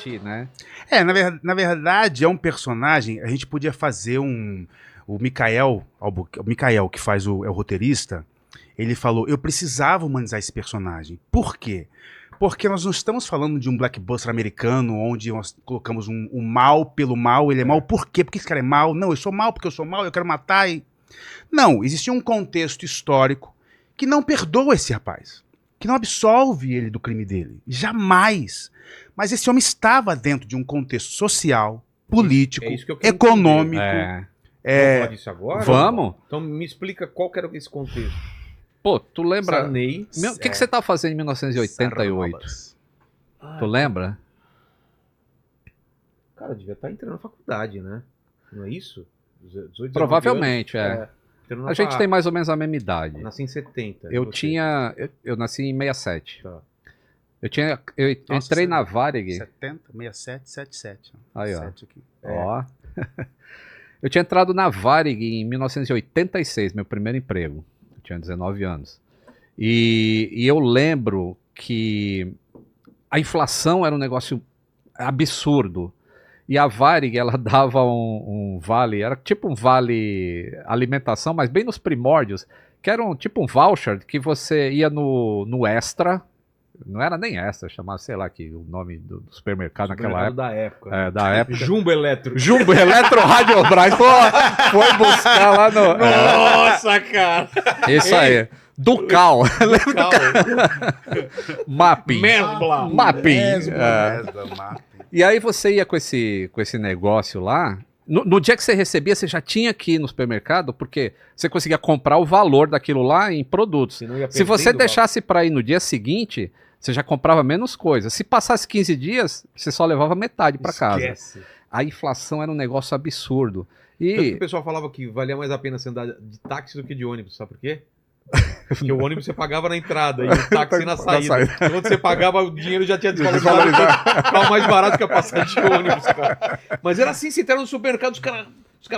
refletir, né? Na verdade, é um personagem. A gente podia fazer um. O Mikael, que faz é o roteirista, ele falou: eu precisava humanizar esse personagem. Por quê? Porque nós não estamos falando de um blockbuster americano onde nós colocamos um mal pelo mal. Ele é mal por quê? Porque esse cara é mal? Não, eu sou mal porque eu sou mal, eu quero matar. Não, existia um contexto histórico que não perdoa esse rapaz, que não absolve ele do crime dele. Jamais. Mas esse homem estava dentro de um contexto social, político, econômico. Vamos falar disso agora? Vamos? Então me explica qual que era esse contexto. Pô, tu lembra... Sarney. O que você tava fazendo em 1988? Tu lembra? Cara, devia estar entrando na faculdade, né? Não é isso? 18, Provavelmente, anos, A gente tem mais ou menos a mesma idade. Nasci em 70. Eu nasci em 67. Tá. Eu entrei na Varig... 70, 67, 77. Aí, ó. 7 aqui. Ó. Eu tinha entrado na Varig em 1986, meu primeiro emprego. Eu tinha 19 anos. E eu lembro que a inflação era um negócio absurdo. E a Varig, ela dava um vale, era tipo um vale alimentação, mas bem nos primórdios, que era tipo um voucher que você ia no Extra. Não era nem Extra, chamava, sei lá, que o nome do supermercado naquela época. Da época. Da época. Jumbo Eletro. Jumbo Eletro Radiobras. Pô, foi buscar lá no... Nossa, cara. Isso aí. Ducal. Ducal. Mapping. Mesbla. Mapping. Mapping. E aí você ia com esse negócio lá... No dia que você recebia, você já tinha que ir no supermercado, porque você conseguia comprar o valor daquilo lá em produtos. Se você deixasse para ir no dia seguinte, você já comprava menos coisa. Se passasse 15 dias, você só levava metade para casa. A inflação era um negócio absurdo. Tanto que o pessoal falava que valia mais a pena você andar de táxi do que de ônibus, sabe por quê? Porque o ônibus você pagava na entrada e o táxi na saída. E quando você pagava, o dinheiro já tinha desvalorizado. Ficava mais barato que a passagem de ônibus, cara. Mas era assim, você entrava no supermercado, os caras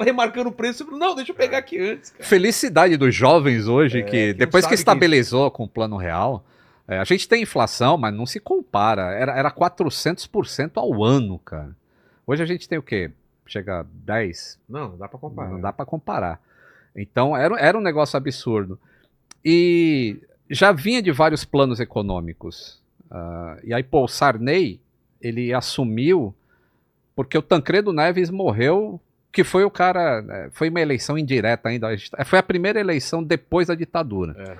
remarcando o preço. Não, deixa eu pegar aqui antes, cara. Felicidade dos jovens hoje, que depois que estabilizou com o Plano Real, a gente tem inflação, mas não se compara. Era 400% ao ano, cara. Hoje a gente tem o quê? Chega a 10? Não dá pra comparar. Não dá pra comparar. Então era um negócio absurdo. E já vinha de vários planos econômicos. E aí, o Sarney, ele assumiu porque o Tancredo Neves morreu, que foi o cara... Foi uma eleição indireta ainda. Foi a primeira eleição depois da ditadura.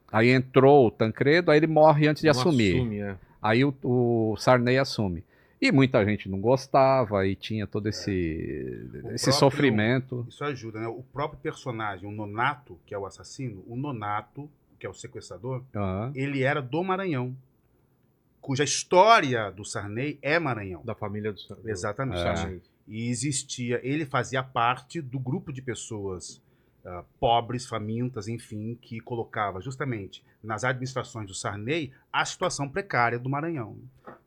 Aí entrou o Tancredo, aí ele morre antes de assumir. Aí o Sarney assume. E muita gente não gostava e tinha todo esse sofrimento. Isso ajuda, né? O próprio personagem, o Nonato, que é o assassino, o Nonato, que é o sequestrador, ele era do Maranhão, cuja história do Sarney é Maranhão. Da família do Sarney. Exatamente. E existia, ele fazia parte do grupo de pessoas pobres, famintas, enfim, que colocava justamente nas administrações do Sarney a situação precária do Maranhão.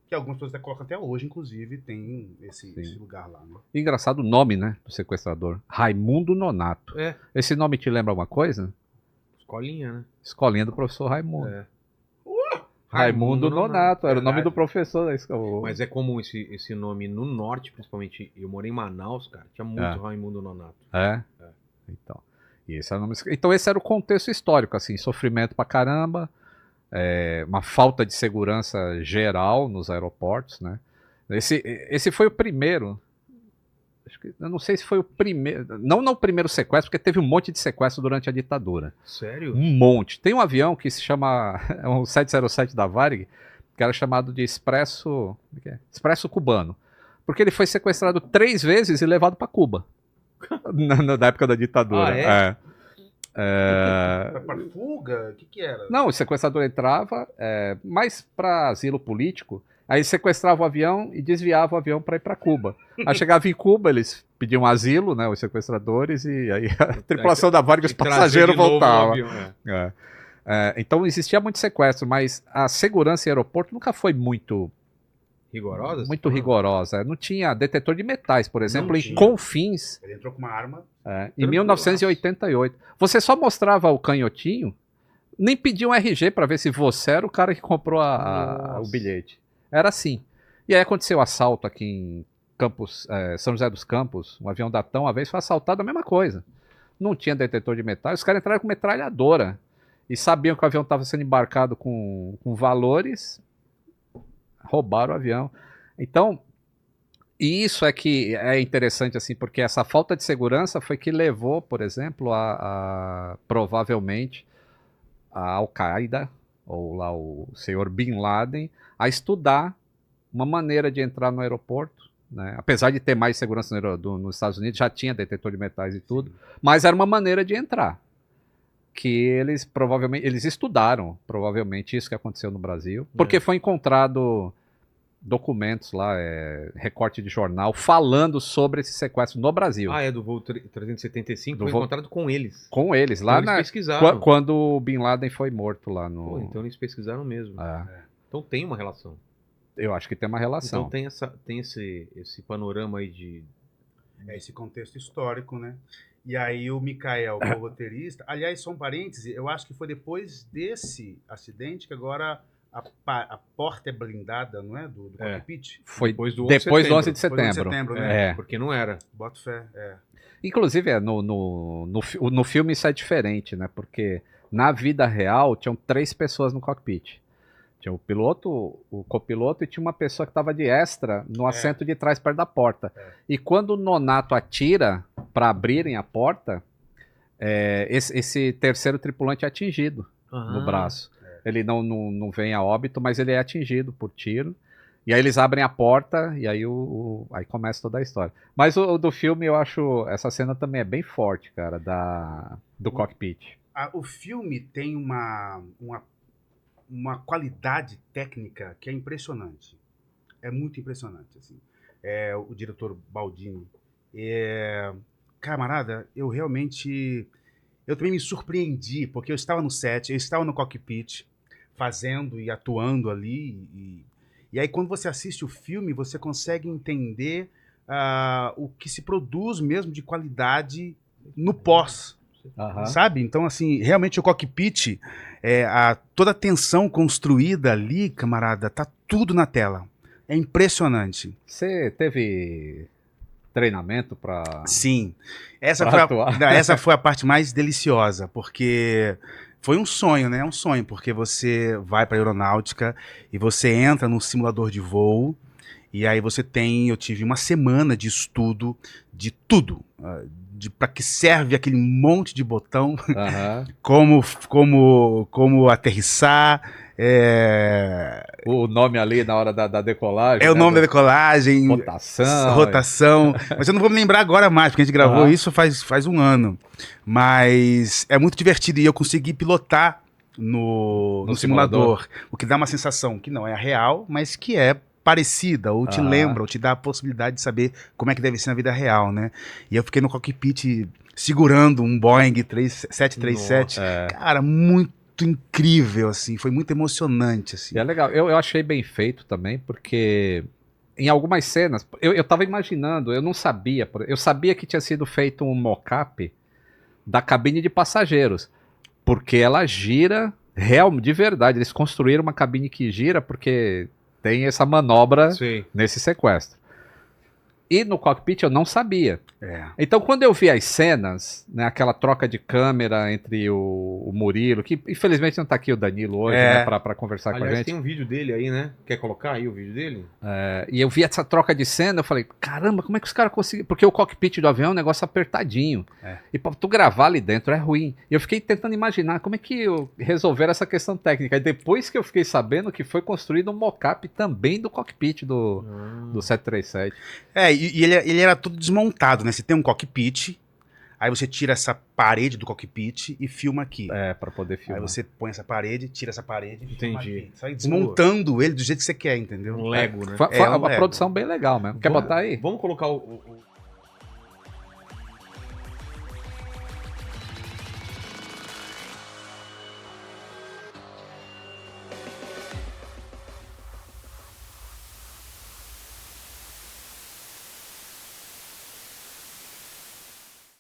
Que algumas pessoas colocam até hoje, inclusive, tem esse lugar lá. Né? Engraçado o nome, né, do sequestrador. Raimundo Nonato. Esse nome te lembra alguma coisa? Escolinha, né? Escolinha do professor Raimundo. Raimundo Nonato, era o nome do professor da escola. Mas é comum esse nome no norte, principalmente. Eu morei em Manaus, cara, tinha muito Raimundo Nonato. Então, então esse era o contexto histórico, assim, sofrimento pra caramba. Uma falta de segurança geral nos aeroportos, né? Esse foi o primeiro. Eu não sei se foi o primeiro. Não o primeiro sequestro, porque teve um monte de sequestro durante a ditadura. Sério? Um monte. Tem um avião que se chama. É um 707 da Varig, que era chamado de Expresso. Expresso Cubano. Porque ele foi sequestrado 3 vezes e levado para Cuba. Na época da ditadura. Para fuga? O que era? Não, o sequestrador entrava mais para asilo político, aí sequestrava o avião e desviava o avião para ir para Cuba. Aí chegava em Cuba, eles pediam asilo, né, os sequestradores, e aí a tripulação da Varig, os passageiros voltavam. Então existia muito sequestro, mas a segurança em aeroporto nunca foi muito rigorosa? Muito rigorosa. Não tinha detetor de metais, por exemplo, em Confins. Ele entrou com uma arma. Em 1988. Você só mostrava o canhotinho, nem pedia um RG para ver se você era o cara que comprou o bilhete. Era assim. E aí aconteceu o assalto aqui em Campos, São José dos Campos, um avião da TAM uma vez foi assaltado, a mesma coisa. Não tinha detetor de metal, os caras entraram com metralhadora e sabiam que o avião estava sendo embarcado com valores, roubaram o avião. Então, e isso é que é interessante, assim, porque essa falta de segurança foi que levou, por exemplo, provavelmente a Al-Qaeda, ou lá o senhor Bin Laden, a estudar uma maneira de entrar no aeroporto, né? Apesar de ter mais segurança nos Estados Unidos, já tinha detetor de metais e tudo, mas era uma maneira de entrar, que eles provavelmente, eles estudaram, provavelmente, isso que aconteceu no Brasil, porque foi encontrado documentos lá, recorte de jornal, falando sobre esse sequestro no Brasil. Ah, é do voo 375, foi encontrado com eles. Com eles, lá então eles pesquisaram. Quando o Bin Laden foi morto lá no... Pô, então eles pesquisaram mesmo. Então tem uma relação. Eu acho que tem uma relação. Então tem esse panorama aí de... Esse contexto histórico, né? E aí o Michael, o roteirista... Aliás, só um parêntese, eu acho que foi depois desse acidente que agora a porta é blindada, não é? Do cockpit? Foi depois do 11 de setembro. Depois de setembro, né? Porque não era. Boto fé, Inclusive, no filme isso é diferente, né? Porque na vida real tinham 3 pessoas no cockpit. Tinha o piloto, o copiloto e tinha uma pessoa que estava de extra no assento de trás, perto da porta. E quando o Nonato atira para abrirem a porta, esse terceiro tripulante é atingido no braço. Ele não vem a óbito, mas ele é atingido por tiro. E aí eles abrem a porta e aí, aí começa toda a história. Mas o do filme, eu acho, essa cena também é bem forte, cara, do cockpit. O filme tem uma qualidade técnica que é impressionante. É muito impressionante, assim. O diretor Baldini. Camarada, eu também me surpreendi, porque eu estava no set, eu estava no cockpit, fazendo e atuando ali. E aí, quando você assiste o filme, você consegue entender o que se produz mesmo de qualidade no pós. Sabe? Então, assim, realmente o cockpit, toda a tensão construída ali, camarada, tá tudo na tela. É impressionante. Você teve treinamento para... Sim. Essa foi a parte mais deliciosa, porque foi um sonho, né? Um sonho, porque você vai para a aeronáutica e você entra num simulador de voo, e aí eu tive uma semana de estudo de tudo, para que serve aquele monte de botão, como aterrissar, o nome ali na hora da decolagem. O nome da decolagem, rotação. Mas eu não vou me lembrar agora mais, porque a gente gravou isso faz um ano. Mas é muito divertido e eu consegui pilotar no simulador, o que dá uma sensação que não é real, mas que é parecida, ou te lembra, ou te dá a possibilidade de saber como é que deve ser na vida real, né? E eu fiquei no cockpit segurando um Boeing 737, cara, muito incrível, assim, foi muito emocionante, assim. E é legal, eu achei bem feito também, porque em algumas cenas, eu tava imaginando, eu não sabia, eu sabia que tinha sido feito um mock-up da cabine de passageiros, porque ela gira, de verdade, eles construíram uma cabine que gira, porque tem essa manobra nesse sequestro. E no cockpit eu não sabia. Então, quando eu vi as cenas, né, aquela troca de câmera entre o Murilo, que infelizmente não tá aqui o Danilo hoje, né, pra conversar com a gente. Tem um vídeo dele aí, né? Quer colocar aí o vídeo dele? E eu vi essa troca de cena, eu falei, caramba, como é que os caras conseguiram? Porque o cockpit do avião é um negócio apertadinho. E pra tu gravar ali dentro é ruim. E eu fiquei tentando imaginar como é que resolveram essa questão técnica. E depois que eu fiquei sabendo que foi construído um mock-up também do cockpit do 737. E ele era todo desmontado, né? Você tem um cockpit, aí você tira essa parede do cockpit e filma aqui. Pra poder filmar. Aí você põe essa parede, tira essa parede e filma Entendi. aqui. Sai desmontando ele do jeito que você quer, entendeu? Um Lego, né? Foi uma produção bem legal mesmo. Quer botar aí? Vamos colocar o